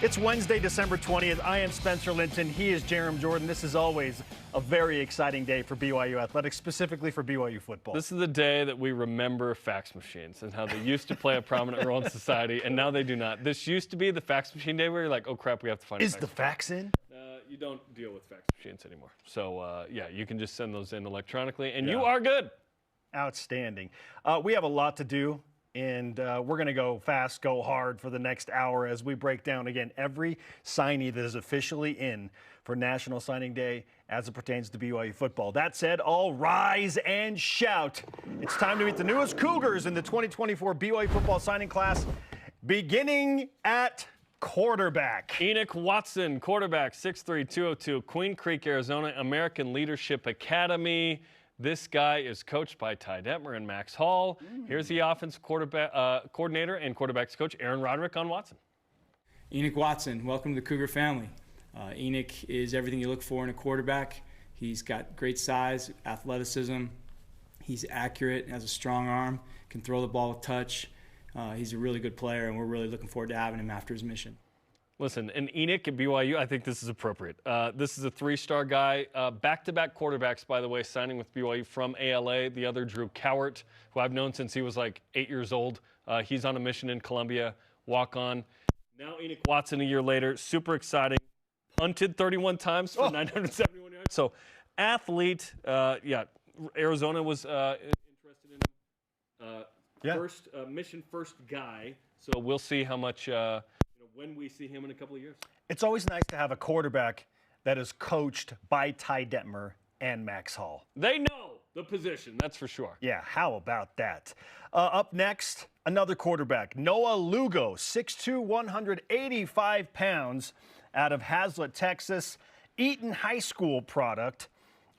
It's Wednesday, December 20th. I am Spencer Linton. He is Jarom Jordan. This is always a very exciting day for BYU athletics, specifically for BYU football. This is the day that we remember fax machines and how they used to play a prominent role in society, and now they do not. This used to be the fax machine day where you're like, oh, crap, we have to find Is the fax in? You don't deal with fax machines anymore. So, yeah, you can just send those in electronically, and you are good. Outstanding. We have a lot to do. And we're going to go fast, go hard for the next hour as we break down, again, every signee that is officially in for National Signing Day as it pertains to BYU football. That said, all rise and shout. It's time to meet the newest Cougars in the 2024 BYU football signing class, beginning at quarterback. Eno Watson, quarterback, 6'3", 202, Queen Creek, Arizona, American Leadership Academy. This guy is coached by Ty Detmer and Max Hall. Here's the offensive coordinator and quarterbacks coach, Aaron Roderick, on Watson. Eno Watson, welcome to the Cougar family. Eno is everything you look for in a quarterback. He's got great size, athleticism. He's accurate, has a strong arm, can throw the ball with touch. He's a really good player, and we're really looking forward to having him after his mission. Listen, and Eno at BYU, I think this is appropriate. This is a three-star guy. Back-to-back quarterbacks, by the way, signing with BYU from ALA. The other, Drew Cowart, who I've known since he was like 8 years old. He's on a mission in Columbia, walk-on. Now Eno Watson a year later, super exciting. Punted 31 times for 971 yards. So, athlete, Arizona was interested in him. Mission first guy. So we'll see how much... when we see him in a couple of years. It's always nice to have a quarterback that is coached by Ty Detmer and Max Hall. They know the position, that's for sure. Yeah, how about that? Up next, another quarterback, Noah Lugo, 6'2", 185 pounds, out of Hazlet, Texas, Eaton High School product.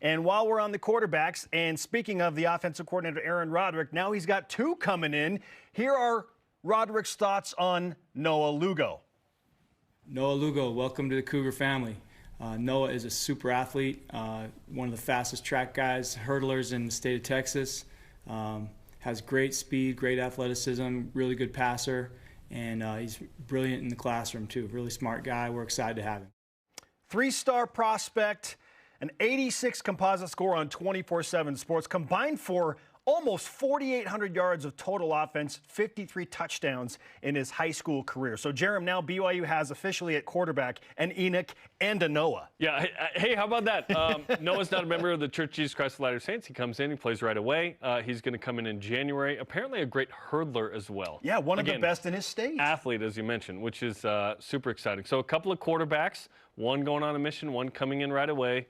And while we're on the quarterbacks, and speaking of the offensive coordinator, Aaron Roderick, now he's got two coming in. Here are Roderick's thoughts on Noah Lugo. Noah Lugo, welcome to the Cougar family. Noah is a super athlete, one of the fastest track guys, hurdlers in the state of Texas. Has great speed, great athleticism, really good passer, and he's brilliant in the classroom too. Really smart guy. We're excited to have him. Three-star prospect, an 86 composite score on 24/7 Sports, combined for almost 4,800 yards of total offense, 53 touchdowns in his high school career. So, Jarom, now BYU has officially at quarterback an Eno and a Noah. Yeah, hey, how about that? Noah's not a member of the Church of Jesus Christ of Latter-day Saints. He comes in, he plays right away. He's going to come in January. Apparently a great hurdler as well. Yeah, one of the best in his state. Athlete, as you mentioned, which is super exciting. So a couple of quarterbacks, one going on a mission, one coming in right away.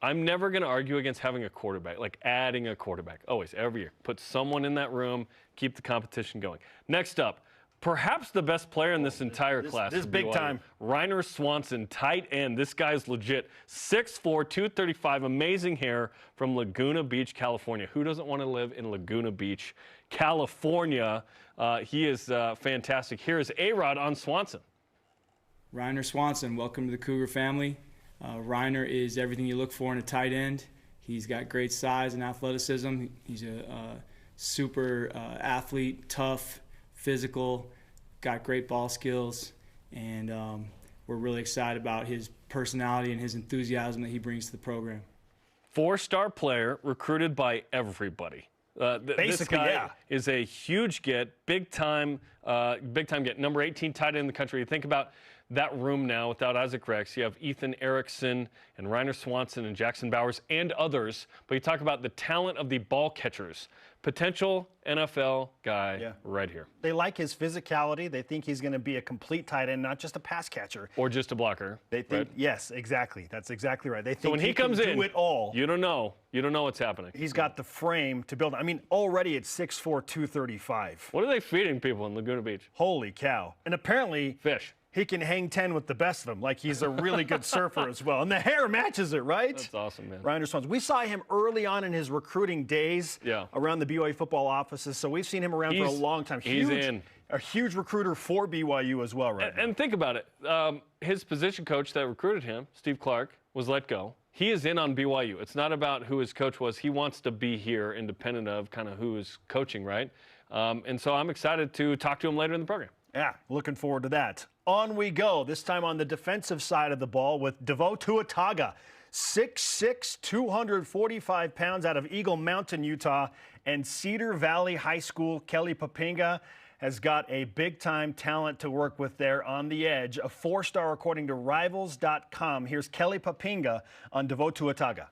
I'm never going to argue against having a quarterback, like adding a quarterback. Always, every year. Put someone in that room, keep the competition going. Next up, perhaps the best player in this entire class. This is big time. Riner Swanson, tight end. This guy's legit. 6'4", 235, amazing hair from Laguna Beach, California. Who doesn't want to live in Laguna Beach, California? He is fantastic. Here is A-Rod on Swanson. Riner Swanson, welcome to the Cougar family. Riner is everything you look for in a tight end. He's got great size and athleticism. He's a super athlete, tough, physical, got great ball skills, and we're really excited about his personality and his enthusiasm that he brings to the program. Four-star player, recruited by everybody. This guy is a huge get, big time get. Number 18 tight end in the country. You think about that room now without Isaac Rex. You have Ethan Erickson and Riner Swanson and Jackson Bowers and others. But you talk about the talent of the ball catchers. Potential NFL guy right here. They like his physicality. They think he's going to be a complete tight end, not just a pass catcher. Or just a blocker. They think, yes, exactly. That's exactly right. They think so when he comes can in, do it all. You don't know what's happening. He's got the frame to build. I mean, already at 6'4", 235. What are they feeding people in Laguna Beach? Holy cow. And apparently fish. He can hang 10 with the best of them. Like, he's a really good surfer as well. And the hair matches it, right? That's awesome, man. Riner Swanson. We saw him early on in his recruiting days around the BYU football offices. So we've seen him around for a long time. A huge recruiter for BYU as well right now. And think about it. His position coach that recruited him, Steve Clark, was let go. He is in on BYU. It's not about who his coach was. He wants to be here independent of kind of who is coaching, right? And so I'm excited to talk to him later in the program. Yeah, looking forward to that. on we go. This time on the defensive side of the ball with Devoto Toaga, 6'6", 245 pounds out of Eagle Mountain, Utah, and Cedar Valley High School. Kelly Papinga has got a big-time talent to work with there on the edge. A 4-star according to Rivals.com. Here's Kelly Papinga on Devoto Toaga.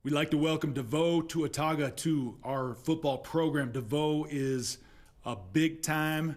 We'd like to welcome Devoto Toaga to our football program. Devo is a big-time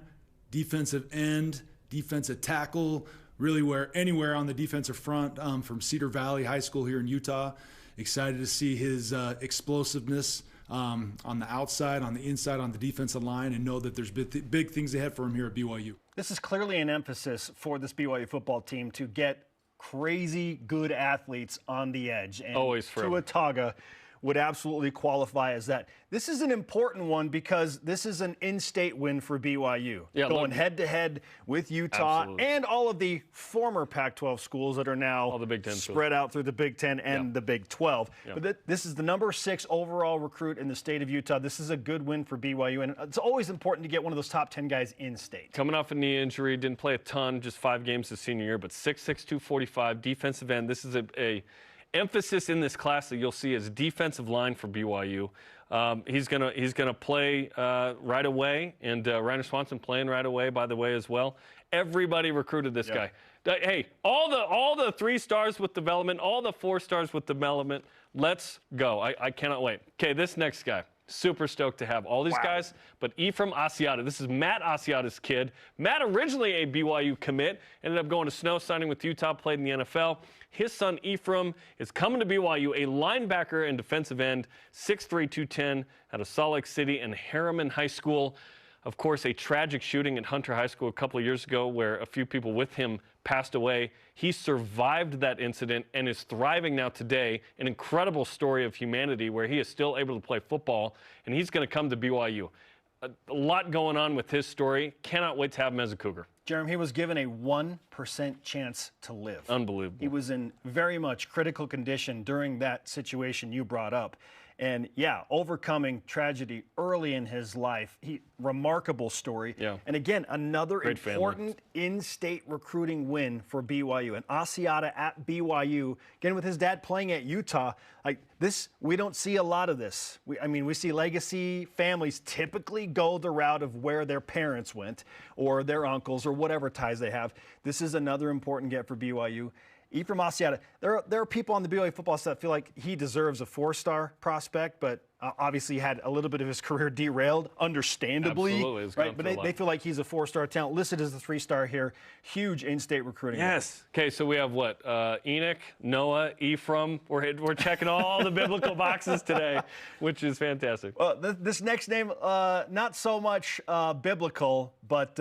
defensive end, defensive tackle, really anywhere on the defensive front from Cedar Valley High School here in Utah. Excited to see his explosiveness on the outside, on the inside, on the defensive line, and know that there's big things ahead for him here at BYU. This is clearly an emphasis for this BYU football team to get crazy good athletes on the edge. And always forever. Toaga would absolutely qualify as that. This is an important one because this is an in-state win for BYU. Yeah, going head-to-head with Utah and all of the former Pac-12 schools that are now all the Big Ten spread out through the Big Ten and the Big 12. But this is the number 6 overall recruit in the state of Utah. This is a good win for BYU, and it's always important to get one of those top 10 guys in-state. Coming off a knee injury, didn't play a ton, just 5 games his senior year, but 6'6", 245, defensive end. This is a emphasis in this class that you'll see is defensive line for BYU. He's gonna play right away, and Riner Swanson playing right away, by the way, as well. Everybody recruited this guy. Hey, all the 3 stars with development, all the 4 stars with development. Let's go! I cannot wait. Okay, this next guy. Super stoked to have all these guys, but Ephraim Aata. This is Matt Asiata's kid. Matt, originally a BYU commit, ended up going to Snow, signing with Utah, played in the NFL. His son Ephraim is coming to BYU, a linebacker and defensive end, 6'3", 210, out of Salt Lake City and Harriman High School. Of course, a tragic shooting at Hunter High School a couple of years ago where a few people with him passed away. He survived that incident and is thriving now today. An incredible story of humanity where he is still able to play football, and he's going to come to BYU. A lot going on with his story. Cannot wait to have him as a Cougar. Jarom, he was given a 1% chance to live. Unbelievable. He was in very much critical condition during that situation you brought up. And, yeah, overcoming tragedy early in his life. Remarkable story. Yeah. And, again, another great important in-state recruiting win for BYU. And Asiata at BYU, again, with his dad playing at Utah. Like this, we don't see a lot of this. We see legacy families typically go the route of where their parents went or their uncles or whatever ties they have. This is another important get for BYU. Ephraim Aata, there are people on the BYU football staff that feel like he deserves a 4-star prospect, but obviously had a little bit of his career derailed, understandably. Absolutely. Right? But they feel like he's a 4-star talent, listed as a 3-star here. Huge in-state recruiting. Yes. Okay, so we have what? Enoch, Noah, Ephraim. We're checking all the biblical boxes today, which is fantastic. Well, this next name, not so much biblical, but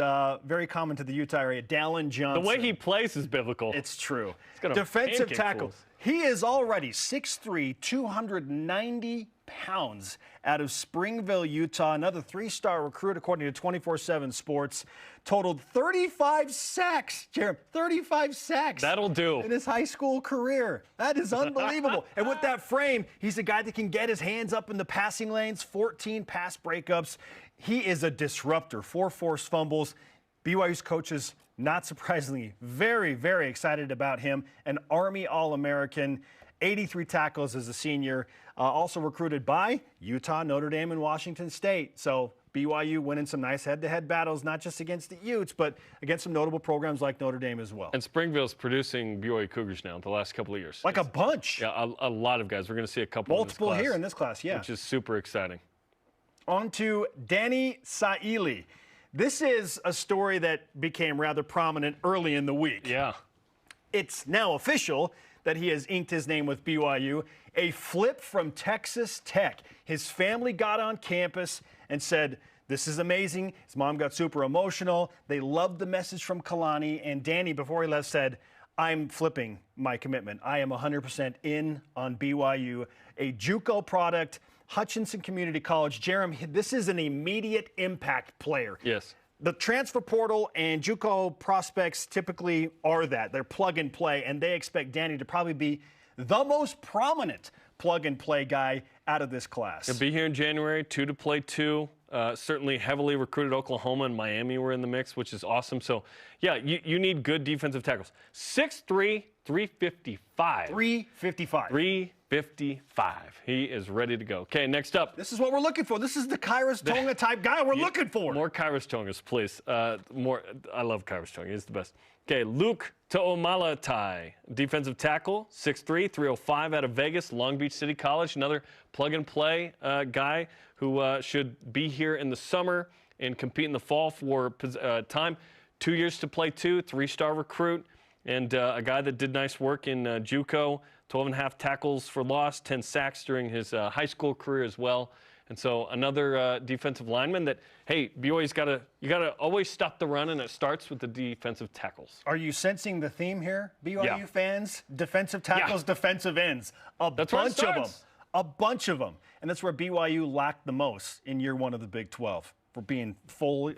very common to the Utah area. Dallin Johnson. The way he plays is biblical. It's true. It's Defensive tackle. He is already 6'3", 290 pounds out of Springville, Utah. Another 3-star recruit, according to 24/7 Sports. Totaled 35 sacks, Jarom. 35 sacks. That'll do. In his high school career. That is unbelievable. And with that frame, he's a guy that can get his hands up in the passing lanes, 14 pass breakups. He is a disruptor. 4 forced fumbles. BYU's coaches, not surprisingly, very, very excited about him. An Army All-American, 83 tackles as a senior, also recruited by Utah, Notre Dame, and Washington State. So BYU winning some nice head-to-head battles, not just against the Utes, but against some notable programs like Notre Dame as well. And Springville's producing BYU Cougars now the last couple of years. Like a bunch. Yeah, a lot of guys. We're going to see a couple Multiple in this class, here in this class, yeah. which is super exciting. On to Danny Saili. This is a story that became rather prominent early in the week. Yeah. It's now official that he has inked his name with BYU. A flip from Texas Tech. His family got on campus and said, this is amazing. His mom got super emotional. They loved the message from Kalani. And Danny, before he left, said, I'm flipping my commitment. I am 100% in on BYU. A JUCO product, Hutchinson Community College. Jarom, this is an immediate impact player. Yes. The transfer portal and JUCO prospects typically are that. They're plug and play, and they expect Danny to probably be the most prominent plug and play guy out of this class. He'll be here in January, 2 to play 2. certainly heavily recruited. Oklahoma and Miami were in the mix, which is awesome. So, yeah, you need good defensive tackles. 6'3", 355. 355. 355. He is ready to go. Okay, next up. This is what we're looking for. This is the Kairos Tonga type guy we're looking for. More Kairos Tongas, please. More. I love Kairos Tonga. He's the best. Okay, Luke Toomalatai, defensive tackle, 6'3", 305 out of Vegas, Long Beach City College. Another plug-and-play guy who should be here in the summer and compete in the fall for time. 2 years to play too, 3-star recruit, and a guy that did nice work in JUCO, 12.5 tackles for loss, 10 sacks during his high school career as well. And so another defensive lineman that, hey, BYU's you gotta always stop the run, and it starts with the defensive tackles. Are you sensing the theme here, BYU fans? Defensive tackles, defensive ends. That's bunch of them. A bunch of them. And that's where BYU lacked the most in year one of the Big 12. For being full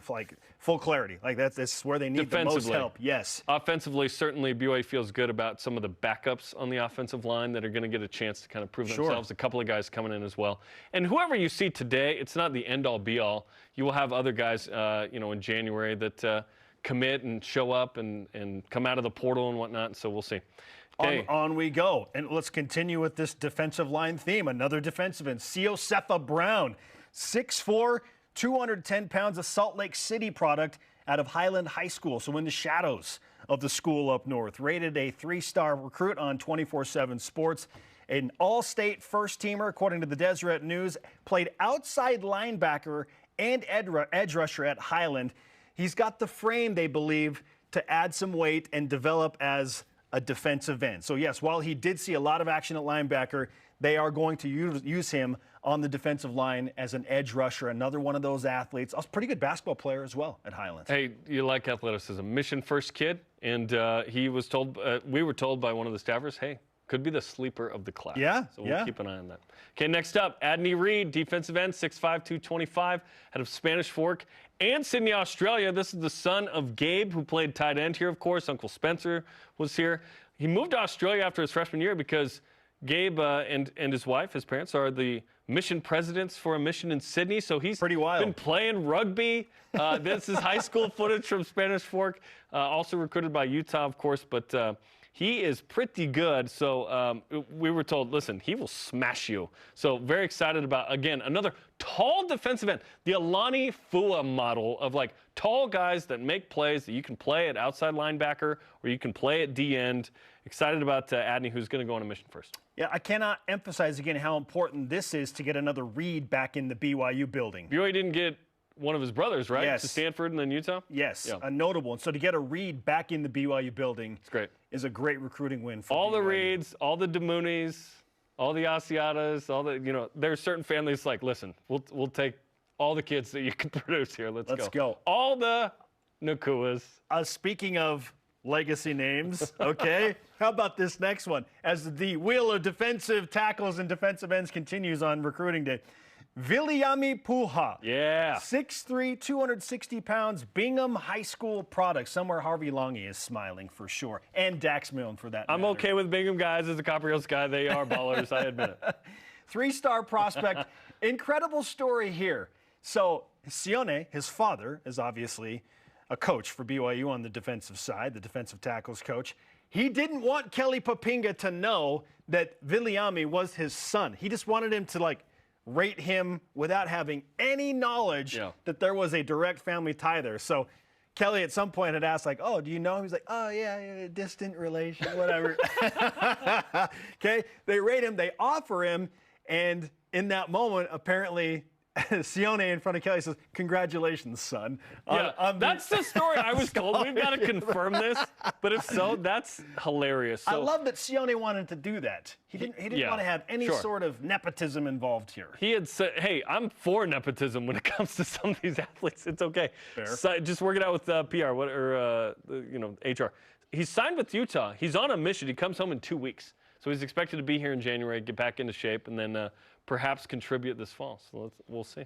clarity. Like that's where they need the most help. Yes. Offensively, certainly BYU feels good about some of the backups on the offensive line that are going to get a chance to kind of prove themselves. A couple of guys coming in as well. And whoever you see today, it's not the end-all, be-all. You will have other guys, in January that commit and show up and come out of the portal and whatnot. So we'll see. Okay. On we go. And let's continue with this defensive line theme. Another defensive end, Siosefa Brown, 6'4", 210 pounds of Salt Lake City product out of Highland High School, so in the shadows of the school up north. Rated a 3-star recruit on 24/7 Sports. An all-state first-teamer, according to the Deseret News. Played outside linebacker and edge rusher at Highland. He's got the frame, they believe, to add some weight and develop as a defensive end. So, yes, while he did see a lot of action at linebacker, they are going to use him on the defensive line as an edge rusher, another one of those athletes. A pretty good basketball player as well at Highland. Hey, you like athleticism. Mission first kid, and he was told, we were told by one of the staffers, hey, could be the sleeper of the class. Yeah, so we'll keep an eye on that. Okay, next up, Adney Reed, defensive end, 6'5", 225, out of Spanish Fork and Signee, Australia. This is the son of Gabe, who played tight end here, of course. Uncle Spencer was here. He moved to Australia after his freshman year because Gabe and his wife, his parents, are the mission presidents for a mission in Sydney. So he's pretty wild. Been playing rugby. This is high school footage from Spanish Fork. Also recruited by Utah, of course, but he is pretty good. So we were told, listen, he will smash you. So very excited about, again, another tall defensive end. The Alani Fua model of like tall guys that make plays that you can play at outside linebacker or you can play at D end. Excited about Adney, who's going to go on a mission first. Yeah, I cannot emphasize again how important this is to get another Reed back in the BYU building. BYU didn't get one of his brothers, right? Yes. To Stanford and then Utah? Yes, a notable one. So to get a Reed back in the BYU building is a great recruiting win for all BYU. The Reeds, all the Demunis, all the Asiatas, all the, there are certain families like, listen, we'll take all the kids that you can produce here. Let's go. All the Nakuas. Speaking of legacy names, okay? How about this next one? As the wheel of defensive tackles and defensive ends continues on recruiting day. Viliami Puha. Yeah. 6'3", 260 pounds, Bingham High School product. Somewhere Harvey Longy is smiling for sure. And Dax Milne for that I'm matter. okay with Bingham guys as a Copper Hills guy. They are ballers, I admit it. 3-star prospect. Incredible story here. So Sione, his father, is obviously a coach for BYU on the defensive side, the defensive tackles coach. He didn't want Kelly Papinga to know that Viliami was his son. He just wanted him to rate him without having any knowledge that there was a direct family tie there. So Kelly at some point had asked, oh, do you know him? He's like, oh, yeah, distant relation, whatever. Okay, they rate him, they offer him, and in that moment, apparently, Sione in front of Kelly says, congratulations, son. Yeah, that's the story I was told. We've got to confirm this, but if so, that's hilarious. So, I love that Sione wanted to do that. He didn't want to have any sort of nepotism involved here. He had said, hey, I'm for nepotism when it comes to some of these athletes. It's okay. Fair. So, just work it out with PR or HR. He's signed with Utah. He's on a mission. He comes home in 2 weeks. So he's expected to be here in January, get back into shape, and then perhaps contribute this fall. So we'll see.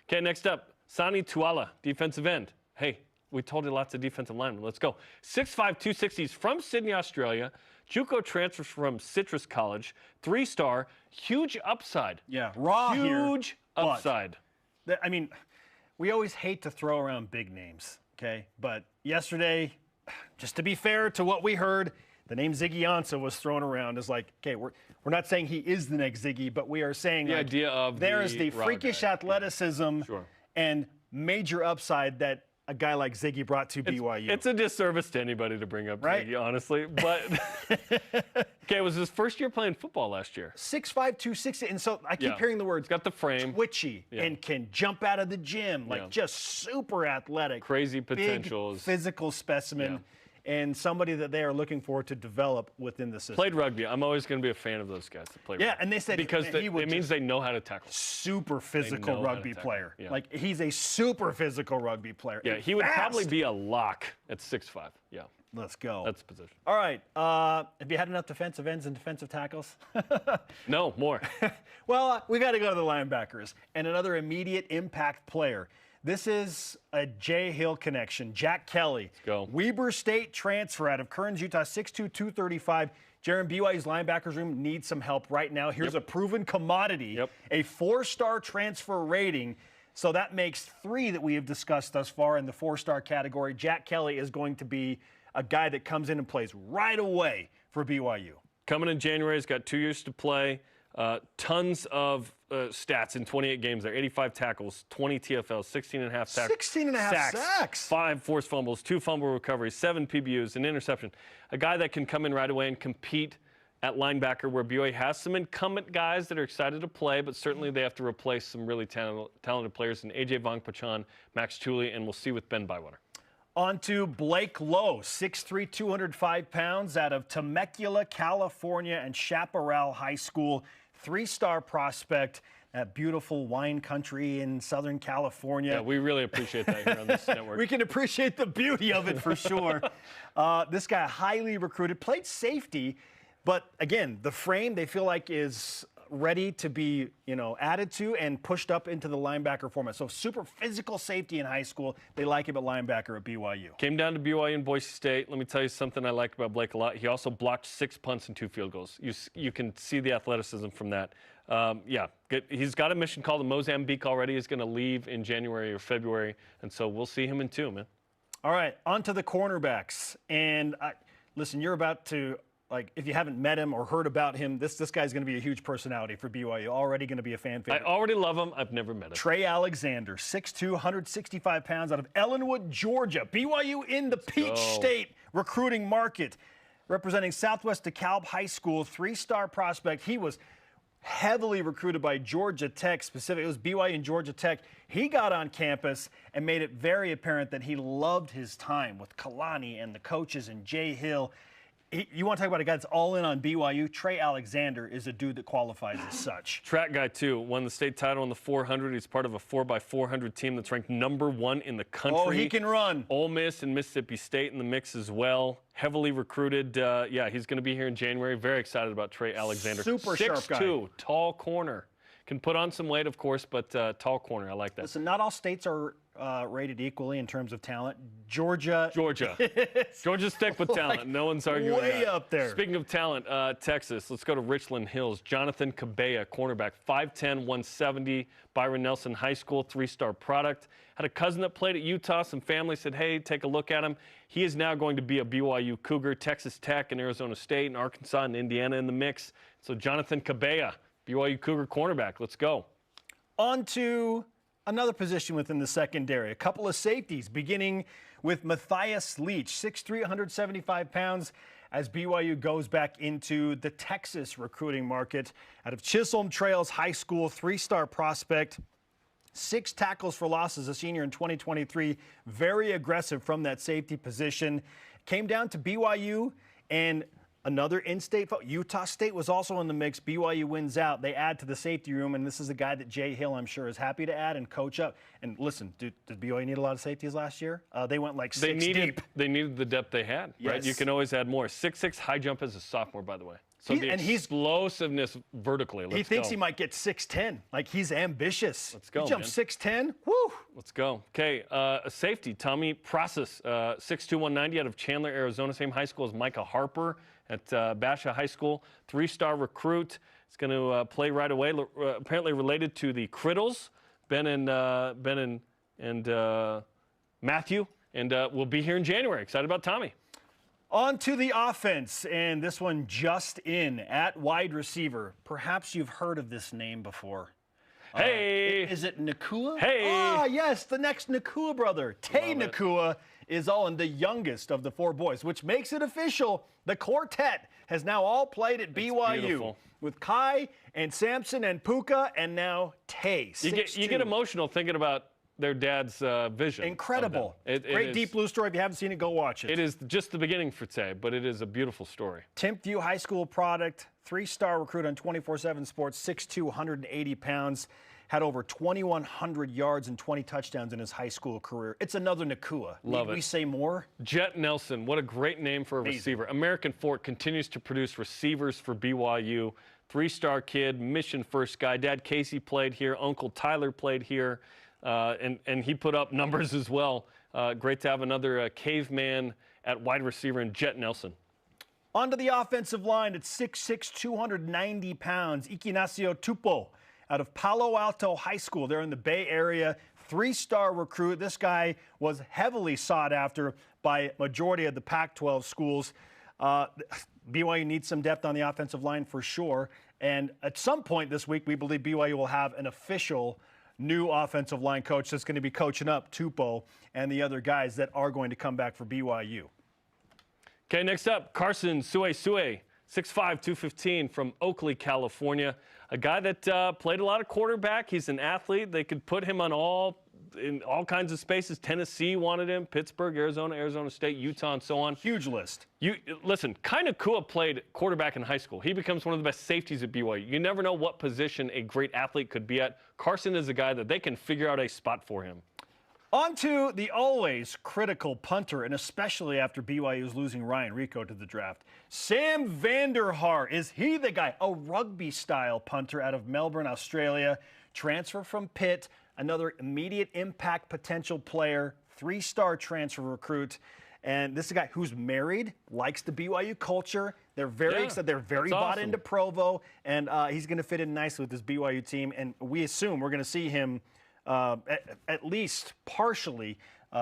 Okay, next up, Sani Toala, defensive end. Hey, we told you lots of defensive linemen. Let's go. 6'5", 260. He's from Sydney, Australia. JUCO transfers from Citrus College. 3-star, huge upside. Yeah, raw huge here, upside. I mean, we always hate to throw around big names, okay? But yesterday, just to be fair to what we heard, the name Ziggy Ano was thrown around as like, okay, we're not saying he is the next Ziggy, but we are saying the idea of there is the freakish athleticism and major upside that a guy like Ziggy brought to BYU. It's a disservice to anybody to bring up Ziggy, honestly. But okay, it was his first year playing football last year. 6'5", 260, and so I keep hearing the words. He's got the frame, twitchy, and can jump out of the gym, like just super athletic, crazy potentials, big physical specimen. And somebody that they are looking for to develop within the system. Played rugby. I'm always going to be a fan of those guys that play rugby. Yeah, and they said because it means they know how to tackle. Super physical rugby player. Yeah. Like, he's a super physical rugby player. Yeah, he would probably be a lock at 6'5". Yeah. Let's go. That's the position. All right. Have you had enough defensive ends and defensive tackles? No, more. Well, we got to go to the linebackers and another immediate impact player. This is a Jay Hill connection. Jack Kelly. Let's go. Weber State transfer out of Kearns, Utah, 6'2", 235. Jarom, BYU's linebackers room needs some help right now. Here's a proven commodity, a 4-star transfer rating. So that makes 3 that we have discussed thus far in the 4-star category. Jack Kelly is going to be a guy that comes in and plays right away for BYU. Coming in January, he's got 2 years to play. Tons of stats in 28 games there. 85 tackles, 20 TFLs, 16.5 tackles. 16.5 sacks. 5 forced fumbles, 2 fumble recoveries, 7 PBUs, an interception. A guy that can come in right away and compete at linebacker where BYU has some incumbent guys that are excited to play, but certainly they have to replace some really talented players in A.J. Vongpachan, Max Tooley, and we'll see with Ben Bywater. On to Blake Lowe, 6'3", 205 pounds, out of Temecula, California, and Chaparral High School. 3-star prospect at beautiful wine country in Southern California. Yeah, we really appreciate that here on this network. We can appreciate the beauty of it for sure. This guy, highly recruited, played safety, but again, the frame they feel like is ready to be, added to and pushed up into the linebacker format. So super physical safety in high school. They like him at linebacker at BYU. Came down to BYU and Boise State. Let me tell you something I like about Blake a lot. He also blocked 6 punts and 2 field goals. You can see the athleticism from that. He's got a mission called the Mozambique already. He's going to leave in January or February, and so we'll see him in 2, man. All right, on to the cornerbacks. And listen, you're about to if you haven't met him or heard about him, this guy's going to be a huge personality for BYU. Already going to be a fan favorite. I already love him. I've never met him. Trey Alexander, 6'2", 165 pounds, out of Ellenwood, Georgia. BYU in the Peach State recruiting market, representing Southwest DeKalb High School, 3-star prospect. He was heavily recruited by Georgia Tech, specifically. It was BYU and Georgia Tech. He got on campus and made it very apparent that he loved his time with Kalani and the coaches and Jay Hill. You want to talk about a guy that's all in on BYU? Trey Alexander is a dude that qualifies as such. Track guy, too. Won the state title in the 400. He's part of a 4x400 team that's ranked #1 in the country. Oh, he can run. Ole Miss and Mississippi State in the mix as well. Heavily recruited. He's going to be here in January. Very excited about Trey Alexander. Super sharp guy. 6'2", tall corner. Can put on some weight, of course, but tall corner. I like that. Listen, not all states are rated equally in terms of talent. Georgia. Georgia's thick with talent. No one's arguing way that. up there. Speaking of talent, Texas. Let's go to Richland Hills. Jonathan Caba, cornerback, 5'10", 170. Byron Nelson High School, 3-star product. Had a cousin that played at Utah. Some family said, hey, take a look at him. He is now going to be a BYU Cougar. Texas Tech and Arizona State and Arkansas and Indiana in the mix. So Jonathan Caba, BYU Cougar cornerback. Let's go. On to another position within the secondary. A couple of safeties, beginning with Maas Leech, 6'3", 175 pounds, as BYU goes back into the Texas recruiting market. Out of Chisholm Trails High School, 3-star prospect, 6 tackles for losses, a senior in 2023. Very aggressive from that safety position. Came down to BYU, and another in-state, Utah State was also in the mix. BYU wins out. They add to the safety room, and this is a guy that Jay Hill, I'm sure, is happy to add and coach up. And listen, did BYU need a lot of safeties last year? They went like 6 deep. They needed the depth they had, right? Yes. You can always add more. 6'6", high jump as a sophomore, by the way. So the explosiveness vertically. He thinks he might get 6'10". Like, he's ambitious. Let's go, He jumped 6'10". Woo! Let's go. Okay, a safety, Tommy Process, 6'2", 190, out of Chandler, Arizona. Same high school as Micah Harper at Basha High School. 3-star recruit. He's going to play right away. Apparently related to the Criddles. Been in and Matthew, and we'll be here in January. Excited about Tommy. On to the offense, and this one just in at wide receiver. Perhaps you've heard of this name before. Hey! Is it Nakua? Hey! Ah, yes, the next Nakua brother. Tay Nakua is Owen, the youngest of the 4 boys, which makes it official. The quartet has now all played at BYU beautiful. with Kai and Samson and Puka, and now Tay. You get emotional thinking about their dad's vision. Incredible. Great Deep Blue story. If you haven't seen it, go watch it. It is just the beginning for Tay, but it is a beautiful story. Timpview High School product, 3-star recruit on 24/7 Sports, 6'2", 180 pounds, had over 2,100 yards and 20 touchdowns in his high school career. It's another Nakua. Love Need it. we say more? Jet Nelson, what a great name for a receiver. American Fort continues to produce receivers for BYU. 3-star kid, mission first guy. Dad Casey played here. Uncle Tyler played here. And he put up numbers as well. Great to have another caveman at wide receiver in Jet Nelson. Onto the offensive line at 6'6", 290 pounds. Isio Tupo out of Palo Alto High School. They're in the Bay Area. 3-star recruit. This guy was heavily sought after by majority of the Pac-12 schools. BYU needs some depth on the offensive line for sure. And at some point this week, we believe BYU will have an official new offensive line coach that's going to be coaching up Tupo and the other guys that are going to come back for BYU. Okay, next up, Carson Sue, 6'5", 215 from Oakley, California. A guy that played a lot of quarterback. He's an athlete. They could put him in all kinds of spaces. Tennessee wanted him, Pittsburgh, Arizona State, Utah, and so on. Huge list. Listen, Kai Nakua played quarterback in high school. He becomes one of the best safeties at BYU. You never know what position a great athlete could be at. Carson is a guy that they can figure out a spot for him. On to the always critical punter, and especially after BYU's losing Ryan Rico to the draft. Sam Vanderhart, is he the guy? A rugby-style punter out of Melbourne, Australia. Transfer from Pitt, another immediate impact potential player, 3-star transfer recruit. And this is a guy who's married, likes the BYU culture. They're very excited. They're very bought into Provo, and he's going to fit in nicely with this BYU team. And we assume we're going to see him at least partially.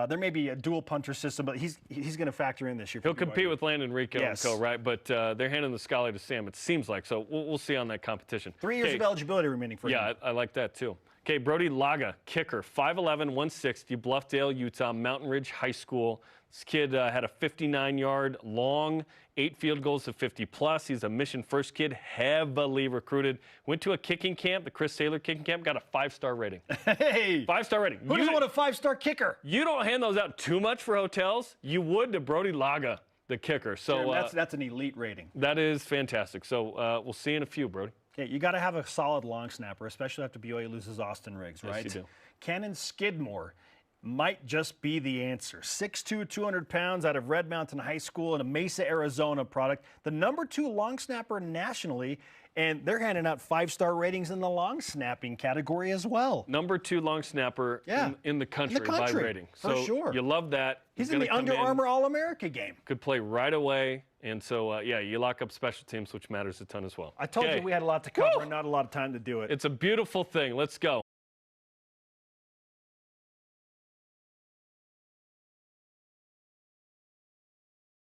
There may be a dual punter system, but he's going to factor in this year. He'll compete with Landon Rico and co, right? But they're handing the scholarly to Sam, it seems like. So we'll see on that competition. 3 years of eligibility remaining for him. Yeah, I like that too. Okay, Brody Lagaga, kicker, 5'11", 160, Bluffdale, Utah, Mountain Ridge High School. This kid had a 59-yard long, 8 field goals of 50-plus. He's a mission-first kid, heavily recruited. Went to a kicking camp, the Chris Saylor kicking camp, got a 5-star rating. Hey! 5-star rating. Who doesn't want a 5-star kicker? You don't hand those out too much for hotels. You would to Brody Lagaga, the kicker. So that's an elite rating. That is fantastic. So we'll see you in a few, Brody. Okay, you got to have a solid long snapper, especially after BYU loses Austin Riggs, right? Yes, you do. Canon Skidmore might just be the answer. 6'2", 200 pounds out of Red Mountain High School and a Mesa, Arizona product. The number 2 long snapper nationally, and they're handing out 5-star ratings in the long snapping category as well. Number 2 long snapper in the country by rating. For so sure. You love that. He's in the Under Armour All-America game. Could play right away. And so, you lock up special teams, which matters a ton as well. I told you we had a lot to cover and not a lot of time to do it. It's a beautiful thing. Let's go.